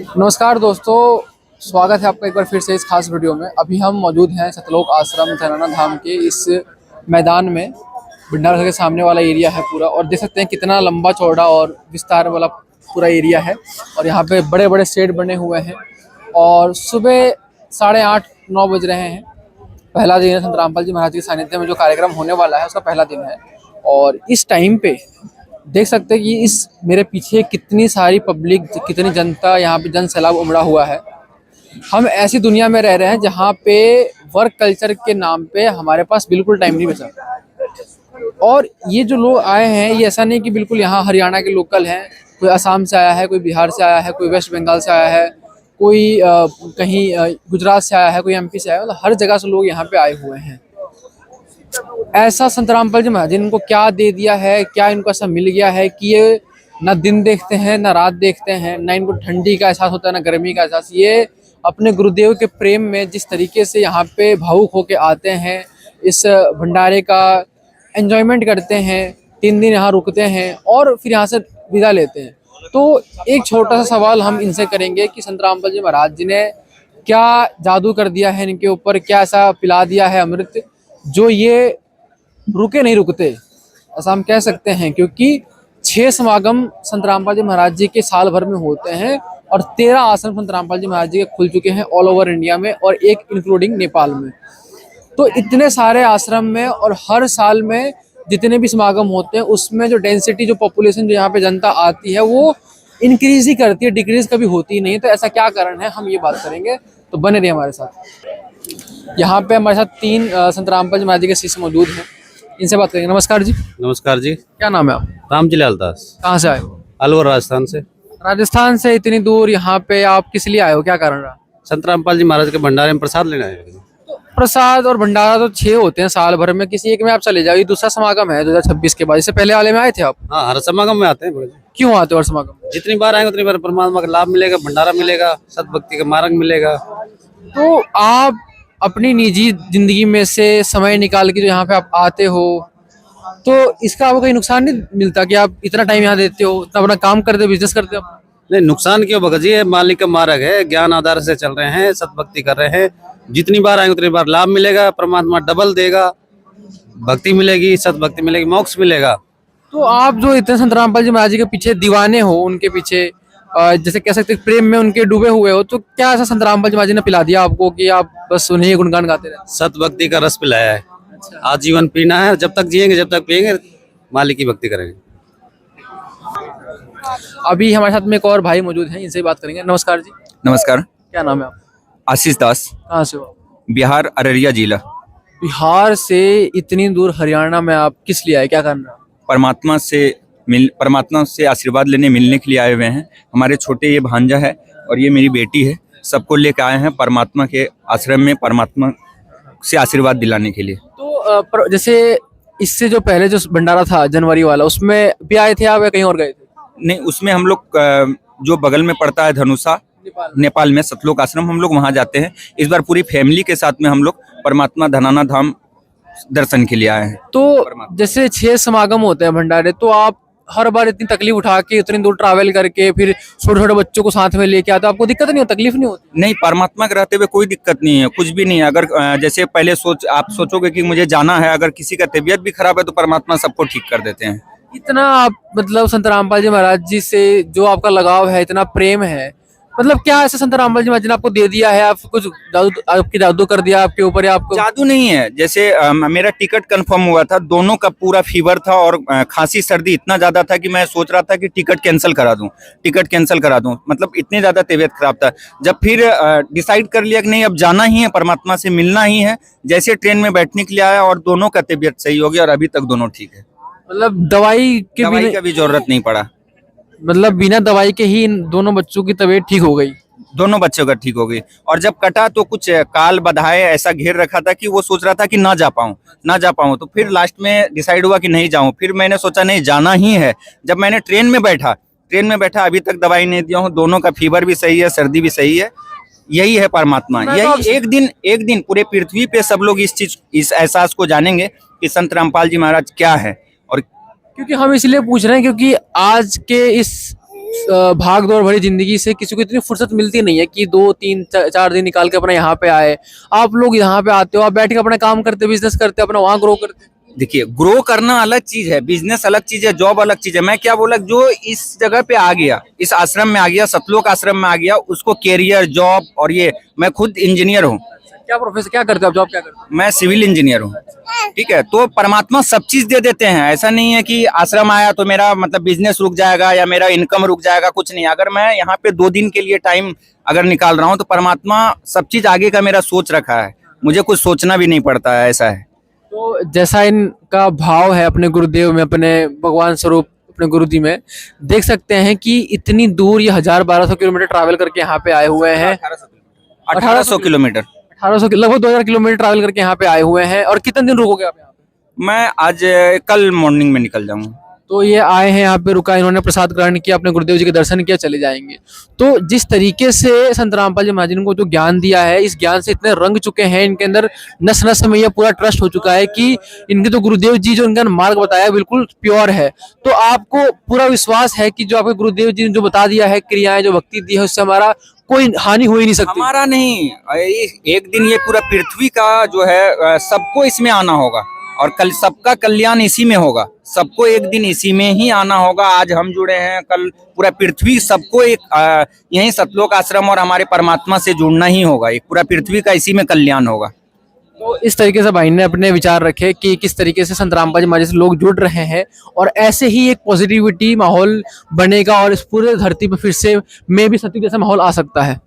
नमस्कार दोस्तों, स्वागत है आपका एक बार फिर से इस खास वीडियो में। अभी हम मौजूद हैं सतलोक आश्रम धनाना धाम के इस मैदान में। भंडारा घर के सामने वाला एरिया है पूरा, और देख सकते हैं कितना लंबा चौड़ा और विस्तार वाला पूरा एरिया है। और यहाँ पे बड़े बड़े शेड बने हुए हैं और सुबह 8:30-9 बज रहे हैं। पहला दिन है संत रामपाल जी महाराज के सानिध्य में जो कार्यक्रम होने वाला है उसका पहला दिन है। और इस टाइम पे देख सकते हैं कि इस मेरे पीछे कितनी सारी पब्लिक, कितनी जनता, यहाँ पे जन सैलाब उमड़ा हुआ है। हम ऐसी दुनिया में रह रहे हैं जहाँ पे वर्क कल्चर के नाम पे हमारे पास बिल्कुल टाइम नहीं बचा। और ये जो लोग आए हैं, ये ऐसा नहीं कि बिल्कुल यहाँ हरियाणा के लोकल हैं। कोई असम से आया है, कोई बिहार से आया है, कोई वेस्ट बंगाल से आया है, कोई कहीं गुजरात से आया है, कोई एमपी से आया है। मतलब हर जगह से लोग यहाँ पे आए हुए हैं। ऐसा संत रामपाल जी महाराज इनको क्या दे दिया है, क्या इनको ऐसा मिल गया है कि ये ना दिन देखते हैं ना रात देखते हैं, ना इनको ठंडी का एहसास होता है ना गर्मी का एहसास। ये अपने गुरुदेव के प्रेम में जिस तरीके से यहाँ पे भावुक होके आते हैं, इस भंडारे का एंजॉयमेंट करते हैं, 3 दिन यहाँ रुकते हैं और फिर यहाँ से विदा लेते हैं। तो एक छोटा सा सवाल हम इनसे करेंगे कि संत रामपाल जी महाराज जी ने क्या जादू कर दिया है इनके ऊपर, क्या ऐसा पिला दिया है अमृत जो ये रुके नहीं रुकते, ऐसा हम कह सकते हैं। क्योंकि 6 समागम संत रामपाल जी महाराज जी के साल भर में होते हैं और 13 आश्रम संत रामपाल जी महाराज जी के खुल चुके हैं ऑल ओवर इंडिया में, और एक इंक्लूडिंग नेपाल में। तो इतने सारे आश्रम में और हर साल में जितने भी समागम होते हैं उसमें जो डेंसिटी, जो पॉपुलेशन, जो यहाँ पे जनता आती है वो इंक्रीज ही करती है, डिक्रीज कभी होती ही नहीं। तो ऐसा क्या कारण है, हम ये बात करेंगे, तो बने रहिए हमारे साथ। यहाँ पे हमारे साथ 3 संत रामपाल जी महाराज जी के शिष्य मौजूद हैं, इनसे बात करेंगे। नमस्कार जी। नमस्कार जी। क्या नाम है आप? रामजीलाल दास। कहाँ से आए हो? अलवर, राजस्थान से। राजस्थान से इतनी दूर यहाँ पे आप किस लिए आए हो, क्या कारण रहा? संत रामपाल जी महाराज के भंडारे में प्रसाद लेना है। तो प्रसाद और भंडारा तो 6 होते हैं साल भर में, किसी एक में आप चले जाओ। ये दूसरा समागम है 2026 के बाद, इससे पहले वाले में आए थे आप? हाँ, हर समागम में आते हैं। क्यों आते हो हर समागम? जितनी बार आएंगे उतनी बार परमात्मा का लाभ मिलेगा, भंडारा मिलेगा, सतभक्ति का मार्ग मिलेगा। तो आप अपनी निजी जिंदगी में से समय निकाल के जो यहाँ पे आप आते हो, तो इसका आपको कोई नुकसान नहीं मिलता कि आप इतना टाइम यहाँ देते हो, इतना अपना काम करते हो, बिजनेस करते हो? नहीं, नुकसान क्यों भगत जी? है मालिक का मार्ग है, ज्ञान आधार से चल रहे हैं, सतभक्ति कर रहे हैं। जितनी बार आएंगे उतनी बार लाभ मिलेगा, परमात्मा डबल देगा, भक्ति मिलेगी, सतभक्ति मिलेगी, मोक्ष मिलेगा। तो आप जो इतने संत रामपाल जी महाराज जी के पीछे दीवाने हो, उनके पीछे जैसे कह सकते हैं प्रेम में उनके डूबे हुए हो, तो क्या ऐसा संत रामपाल जी महाराज जी ने पिला दिया आपको कि आप बस उन्हें गुणगान गाते रहे? सतभक्ति का रस पिलाया है। आजीवन पीना है, जब तक जिएंगे, जब तक पिएंगे, मालिक की भक्ति करेंगे। अभी हमारे साथ में एक और भाई मौजूद हैं, इनसे बात करेंगे। नमस्कार जी। नमस्कार। क्या नाम है आप? आशीष दास। कहाँ से हो? बिहार, अररिया जिला। बिहार से इतनी दूर हरियाणा में आप किस लिए आए, क्या करना? परमात्मा से आशीर्वाद लेने, मिलने के लिए आए हुए हैं। हमारे छोटे ये भांजा है और ये मेरी बेटी है, सबको लेकर आए हैं परमात्मा के आश्रम में, परमात्मा से आशीर्वाद दिलाने के लिए। तो जैसे इससे जो पहले जो भंडारा था जनवरी वाला, उसमें भी आए थे आप या कहीं और गए थे? नहीं, उसमें हम लोग जो बगल में पड़ता है धनुषा, नेपाल में सतलोक आश्रम, हम लोग वहाँ जाते हैं। इस बार पूरी फैमिली के साथ में हम लोग परमात्मा धनाना धाम दर्शन के लिए आए हैं। तो जैसे 6 समागम होते हैं भंडारे, तो आप हर बार इतनी तकलीफ उठा के इतनी दूर ट्रैवल करके फिर छोटे छोटे बच्चों को साथ में लेके आते, आपको दिक्कत नहीं हो, तकलीफ नहीं होती? नहीं, परमात्मा के रहते हुए कोई दिक्कत नहीं है, कुछ भी नहीं है। अगर जैसे पहले आप सोचोगे कि मुझे जाना है, अगर किसी का तबीयत भी खराब है तो परमात्मा सबको ठीक कर देते हैं। इतना आप मतलब संत रामपाल जी महाराज जी से जो आपका लगाव है, इतना प्रेम है, मतलब क्या ऐसा संत रामपाल जी महाराज जी ने आपको दे दिया है? आप कुछ जादू, आपकी जादू कर दिया आपके ऊपर, या आपको? जादू नहीं है। जैसे मेरा टिकट कंफर्म हुआ था, दोनों का पूरा फीवर था और खांसी सर्दी इतना ज्यादा था कि मैं सोच रहा था कि टिकट कैंसिल करा दूं। मतलब इतने ज्यादा तबीयत खराब था। जब फिर डिसाइड कर लिया कि नहीं, अब जाना ही है, परमात्मा से मिलना ही है, जैसे ट्रेन में बैठने के लिए आया और दोनों का तबीयत सही हो गया और अभी तक दोनों ठीक है। मतलब दवाई का भी जरूरत नहीं पड़ा, मतलब बिना दवाई के ही इन दोनों बच्चों की तबीयत ठीक हो गई? दोनों बच्चों का ठीक हो गई। और जब कटा तो कुछ काल बधाए ऐसा घेर रखा था कि वो सोच रहा था कि ना जा पाऊं। तो फिर लास्ट में डिसाइड हुआ कि नहीं जाऊं। फिर मैंने सोचा नहीं, जाना ही है। जब मैंने ट्रेन में बैठा, अभी तक दवाई नहीं दिया हूँ, दोनों का फीवर भी सही है, सर्दी भी सही है। यही है परमात्मा। यही एक दिन पूरे पृथ्वी पे सब लोग इस एहसास को जानेंगे कि संत रामपाल जी महाराज क्या है। और क्योंकि हम इसलिए पूछ रहे हैं क्योंकि आज के इस भाग दौड़ भरी जिंदगी से किसी को इतनी फुर्सत मिलती नहीं है कि 2 3 4 दिन निकाल के अपना यहाँ पे आए। आप लोग यहाँ पे आते हो, आप बैठ के अपना काम करते, बिजनेस करते, अपना वहाँ ग्रो करते। देखिए, ग्रो करना अलग चीज है, बिजनेस अलग चीज है, जॉब अलग चीज है। मैं क्या बोला, जो इस जगह पे आ गया, इस आश्रम में आ गया, सतलोक आश्रम में आ गया, उसको कैरियर, जॉब, और ये मैं खुद इंजीनियर हूँ। क्या प्रोफेसर, क्या करते हो आप, जॉब क्या करते हो? मैं सिविल इंजीनियर हूँ। ठीक है, तो परमात्मा सब चीज दे देते हैं। ऐसा नहीं है कि आश्रम आया तो मेरा मतलब बिजनेस रुक जाएगा या मेरा इनकम रुक जाएगा, कुछ नहीं। अगर मैं यहाँ पे 2 दिन के लिए टाइम अगर निकाल रहा हूँ तो परमात्मा सब चीज आगे का मेरा सोच रखा है, मुझे कुछ सोचना भी नहीं पड़ता है, ऐसा है। तो जैसा इनका भाव है अपने गुरुदेव में, अपने भगवान स्वरूप अपने गुरु जी में, देख सकते हैं कि इतनी दूर ये 1000-1200 किलोमीटर ट्रैवल करके यहाँ पे आए हुए हैं। 1800 किलोमीटर, 1800 लगभग 2000 किलोमीटर ट्रैवल करके यहाँ पे आए हुए हैं। और कितने दिन रुकोगे आप यहाँ पे? मैं आज कल मॉर्निंग में निकल जाऊंगा। तो ये आए हैं यहाँ पे, रुका, इन्होंने प्रसाद ग्रहण किया, अपने गुरुदेव जी के दर्शन किया, चले जाएंगे। तो जिस तरीके से संत रामपाल जी महाराज जी को जो ज्ञान दिया है, इस ज्ञान से इतने रंग चुके हैं, इनके अंदर नस नस में ये पूरा ट्रस्ट हो चुका है कि इनके तो गुरुदेव जी जो इनका मार्ग बताया बिल्कुल प्योर है। तो आपको पूरा विश्वास है कि जो आपके गुरुदेव जी ने जो बता दिया है, क्रियाएं जो भक्ति दी है, उससे हमारा कोई हानि हो ही नहीं सकती। हमारा नहीं, एक दिन ये पूरा पृथ्वी का जो है सबको इसमें आना होगा, और कल सबका कल्याण इसी में होगा। सबको एक दिन इसी में ही आना होगा। आज हम जुड़े हैं, कल पूरा पृथ्वी सबको एक यही सतलोक आश्रम और हमारे परमात्मा से जुड़ना ही होगा। एक पूरा पृथ्वी का इसी में कल्याण होगा। तो इस तरीके से भाई ने अपने विचार रखे कि किस तरीके से संत रामपाल जी महाराज से लोग जुड़ रहे हैं, और ऐसे ही एक पॉजिटिविटी माहौल बनेगा और इस पूरे धरती पर फिर से में भी सत्युग जैसा माहौल आ सकता है।